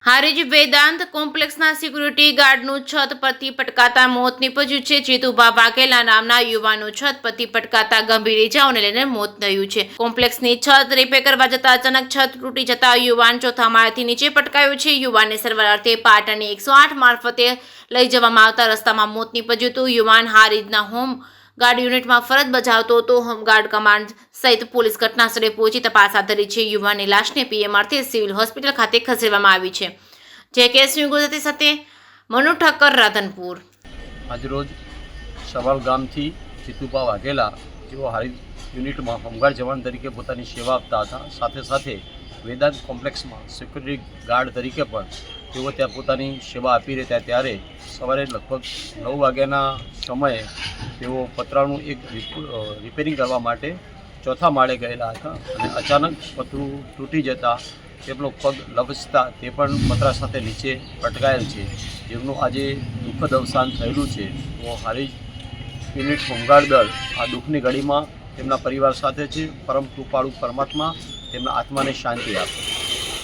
Harij Vedanta કોમ્પ્લેક્સના security ગાર્ડનું છત પરથી પટકાતા મોત નીપજ્યું છે। જીતુભા વાઘેલા નામના યુવાનનું છત પરથી પટકાતા ગંભીર ઇજાઓને લઈને મોત થયું છે। કોમ્પ્લેક્સની છત રિપેર કરવા જતા અચાનક છત તૂટી જતા યુવાન ચોથા માળેથી નીચે પટકાયો છે। યુવાનને સારવાર અર્થે પાટણની 108 મારફતે લઈ જવામાં આવતા રસ્તામાં મોત નીપજ્યું હતું। યુવાન હારીજના હોમ ગાર્ડ યુનિટમાં ફરજ બજાવતો હતો। હોમગાર્ડ કમાન્ડ સહિત પોલીસ ઘટનાસ્થળે પહોંચી તપાસ હાથ ધરી છે। યુવાનની લાશને પીએમ અર્થે સિવિલ હોસ્પિટલ ખાતે ખસેડવામાં આવી છે। જે કેસની ગુજરાતી સાથે મનુ ઠક્કર રાધનપુર। આજરોજ સવાલ ગામથી જીતુભા વાઘેલા જેઓ હારીજ યુનિટમાં હોમગાર્ડ જવાન તરીકે પોતાની સેવા આપતા હતા, સાથે સાથે વેદાંત કોમ્પ્લેક્સમાં સિક્યુરિટી ગાર્ડ તરીકે પણ તેઓ ત્યાં પોતાની સેવા આપી રહ્યા ત્યારે સવારે લગભગ 9 વાગ્યાના સમયે તેઓ પતરાનું એક રિપેરિંગ કરવા માટે ચોથા માળે ગયેલા હતા અને અચાનક પતરું તૂટી જતાં તેમનો પગ લપસતા તે પણ પતરા સાથે નીચે પટકાયેલ છે, જેમનું આજે દુઃખદ અવસાન થયેલું છે। તો હારીજ યુનિટ હોમગાર્ડ દળ આ દુઃખની ઘડીમાં તેમના પરિવાર સાથે છે। પરમ કૃપાળુ પરમાત્મા તેમના આત્માને શાંતિ આપે।